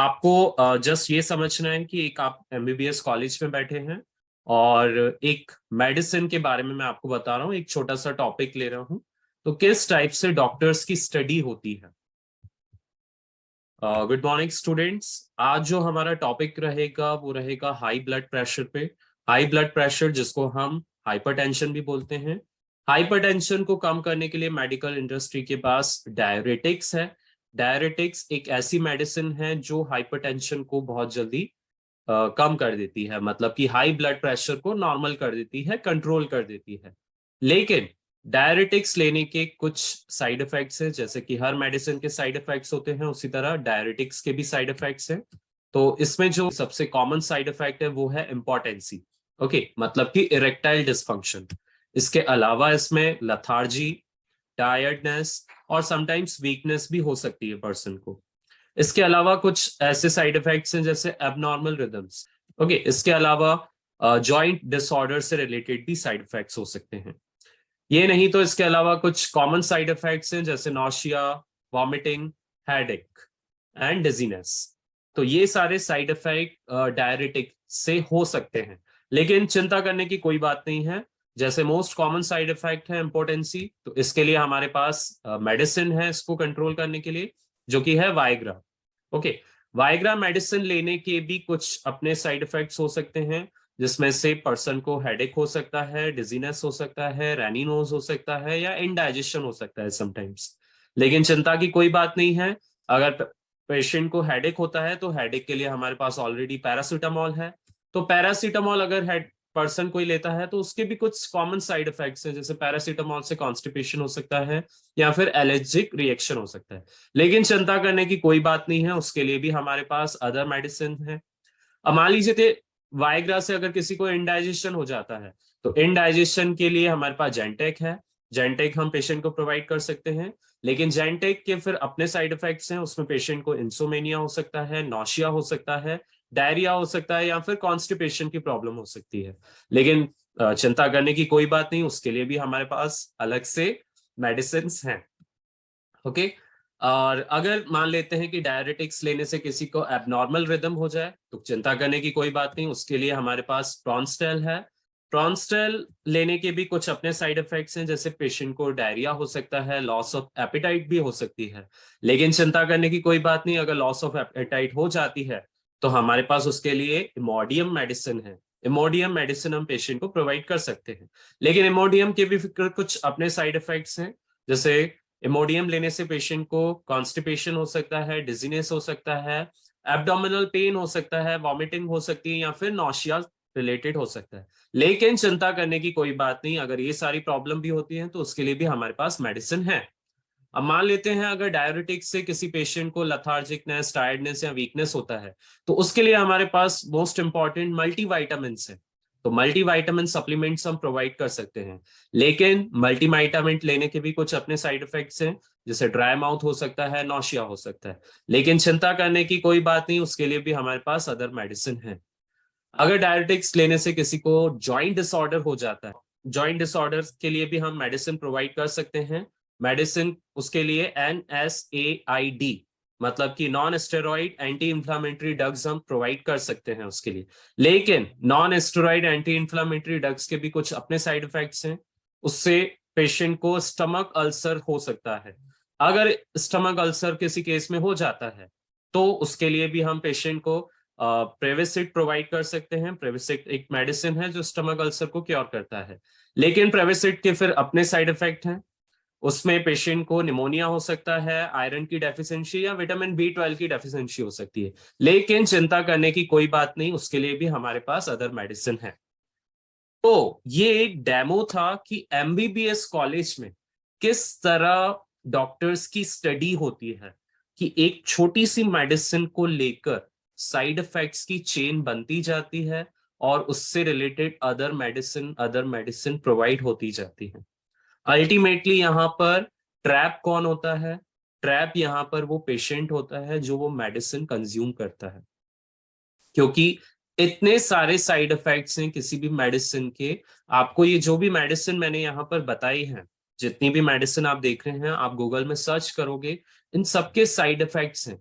आपको जस्ट ये समझना है कि एक आप एमबीबीएस कॉलेज में बैठे हैं और एक मेडिसिन के बारे में मैं आपको बता रहा हूँ, एक छोटा सा टॉपिक ले रहा हूँ। तो किस टाइप से डॉक्टर्स की स्टडी होती है। Good morning students. आज जो हमारा टॉपिक रहेगा वो रहेगा हाई ब्लड प्रेशर पे। हाई ब्लड प्रेशर जिसको हम हाइपरटेंशन भी बोलते हैं। हाइपरटेंशन को कम करने के लिए मेडिकल इंडस्ट्री के पास डायरेटिक्स है। डायरेटिक्स एक ऐसी मेडिसिन है जो हाइपरटेंशन को बहुत जल्दी कम कर देती है, मतलब कि हाई ब्लड प्रेशर को नॉर्मल कर देती है, कंट्रोल कर देती है। लेकिन डायरेटिक्स लेने के कुछ साइड इफेक्ट्स हैं, जैसे कि हर मेडिसिन के साइड इफेक्ट्स होते हैं उसी तरह डायरेटिक्स के भी साइड इफेक्ट्स हैं। तो इसमें जो सबसे कॉमन साइड इफेक्ट है वो है इम्पोर्टेंसी। ओके, मतलब कि इरेक्टाइल डिसफंक्शन। इसके अलावा इसमें लथार्जी, टायर्डनेस और समटाइम्स वीकनेस भी हो सकती है पर्सन को। इसके अलावा कुछ ऐसे साइड इफेक्ट्स हैं जैसे एबनॉर्मल रिदम्स। ओके, इसके अलावा जॉइंट डिसऑर्डर से रिलेटेड भी साइड इफेक्ट्स हो सकते हैं। ये नहीं तो इसके अलावा कुछ कॉमन साइड इफेक्ट्स हैं जैसे nausea, vomiting, headache and dizziness. तो ये सारे साइड इफेक्ट डायरेटिक से हो सकते हैं, लेकिन चिंता करने की कोई बात नहीं है। जैसे मोस्ट कॉमन साइड इफेक्ट है इम्पोर्टेंसी, तो इसके लिए हमारे पास मेडिसिन है इसको कंट्रोल करने के लिए, जो कि है वाइग्रा। ओके, वाइग्रा मेडिसिन लेने के भी कुछ अपने साइड इफेक्ट्स हो सकते हैं, जिसमें से पर्सन को हेडेक हो सकता है, डिजीनेस हो सकता है, रैनी नोज हो सकता है या इनडाइजेशन हो सकता है समटाइम्स। लेकिन चिंता की कोई बात नहीं है। अगर पेशेंट को हेडेक होता है तो हेडेक के लिए हमारे पास ऑलरेडी पैरासीटामोल है। तो पैरासीटामोल अगर हेड पर्सन कोई लेता है तो उसके भी कुछ कॉमन साइड इफेक्ट्स हैं, जैसे पैरासीटामोल से कॉन्स्टिपेशन हो सकता है या फिर एलर्जिक रिएक्शन हो सकता है। लेकिन चिंता करने की कोई बात नहीं है, उसके लिए भी हमारे पास अदर मेडिसिन है। अब मान लीजिए वाइग्रा से अगर किसी को इंडाइजेशन हो जाता है तो इंडाइजेशन के लिए हमारे पास जेंटेक है। जेंटेक हम पेशेंट को प्रोवाइड कर सकते हैं, लेकिन जेंटेक के फिर अपने साइड इफेक्ट्स हैं। उसमें पेशेंट को इंसोमेनिया हो सकता है, नौशिया हो सकता है, डायरिया हो सकता है या फिर कॉन्स्टिपेशन की प्रॉब्लम हो सकती है। लेकिन चिंता करने की कोई बात नहीं, उसके लिए भी हमारे पास अलग से मेडिसिन हैं। ओके, और अगर मान लेते हैं कि डायरेटिक्स लेने से किसी को एबनॉर्मल रिदम हो जाए तो चिंता करने की कोई बात नहीं, उसके लिए हमारे पास प्रॉन्स्टेल है। प्रॉन्स्टेल लेने के भी कुछ अपने साइड इफेक्ट्स हैं, जैसे पेशेंट को डायरिया हो सकता है, लॉस ऑफ एपेटाइट भी हो सकती है। लेकिन चिंता करने की कोई बात नहीं, अगर लॉस ऑफ एपेटाइट हो जाती है तो हमारे पास उसके लिए इमोडियम मेडिसिन है। इमोडियम मेडिसिन हम पेशेंट को प्रोवाइड कर सकते हैं, लेकिन इमोडियम के भी कुछ अपने साइड इफेक्ट्स हैं। जैसे इमोडियम लेने से पेशेंट को कॉन्स्टिपेशन हो सकता है, डिजीनेस हो सकता है, एब्डोमिनल पेन हो सकता है, वॉमिटिंग हो सकती है या फिर नौशिया रिलेटेड हो सकता है। लेकिन चिंता करने की कोई बात नहीं, अगर ये सारी प्रॉब्लम भी होती है तो उसके लिए भी हमारे पास मेडिसिन है। अब मान लेते हैं अगर डायबिटिक्स से किसी पेशेंट को लथार्जिकनेस, टायर्डनेस या वीकनेस होता है तो उसके लिए हमारे पास मोस्ट इंपॉर्टेंट मल्टीविटामिन है। तो मल्टीविटामिन सप्लीमेंट्स हम प्रोवाइड कर सकते हैं, लेकिन मल्टीविटामिन लेने के भी कुछ अपने साइड इफेक्ट्स हैं, जैसे ड्राई माउथ हो सकता है, नौशिया हो सकता है। लेकिन चिंता करने की कोई बात नहीं, उसके लिए भी हमारे पास अदर मेडिसिन है। अगर डायबिटिक्स लेने से किसी को जॉइंट डिसऑर्डर हो जाता है, जॉइंट डिसऑर्डर के लिए भी हम मेडिसिन प्रोवाइड कर सकते हैं। मेडिसिन उसके लिए NSAID, मतलब कि non steroid anti inflammatory drugs हम प्रोवाइड कर सकते हैं उसके लिए। लेकिन non steroid anti inflammatory drugs के भी कुछ अपने साइड इफेक्ट्स हैं। उससे पेशेंट को स्टमक अल्सर हो सकता है। अगर स्टमक अल्सर किसी केस में हो जाता है तो उसके लिए भी हम पेशेंट को प्रेविसिट प्रोवाइड कर सकते हैं। प्रेविसिट एक मेडिसिन है जो स्टमक अल्सर को क्योर करता है, लेकिन प्रेविसिट के फिर अपने साइड इफेक्ट हैं। उसमें पेशेंट को निमोनिया हो सकता है, आयरन की डेफिशिएंसी या विटामिन B12 की डेफिशिएंसी हो सकती है। लेकिन चिंता करने की कोई बात नहीं, उसके लिए भी हमारे पास अदर मेडिसिन है। तो ये एक डेमो था कि एमबीबीएस कॉलेज में किस तरह डॉक्टर्स की स्टडी होती है, कि एक छोटी सी मेडिसिन को लेकर साइड इफेक्ट्स की चेन बनती जाती है और उससे रिलेटेड अदर मेडिसिन प्रोवाइड होती जाती है। अल्टीमेटली यहाँ पर ट्रैप कौन होता है? ट्रैप यहाँ पर वो पेशेंट होता है जो वो मेडिसिन कंज्यूम करता है, क्योंकि इतने सारे साइड इफेक्ट्स हैं किसी भी मेडिसिन के। आपको ये जो भी मेडिसिन मैंने यहाँ पर बताई है, जितनी भी मेडिसिन आप देख रहे हैं, आप गूगल में सर्च करोगे, इन सबके साइड इफेक्ट्स हैं।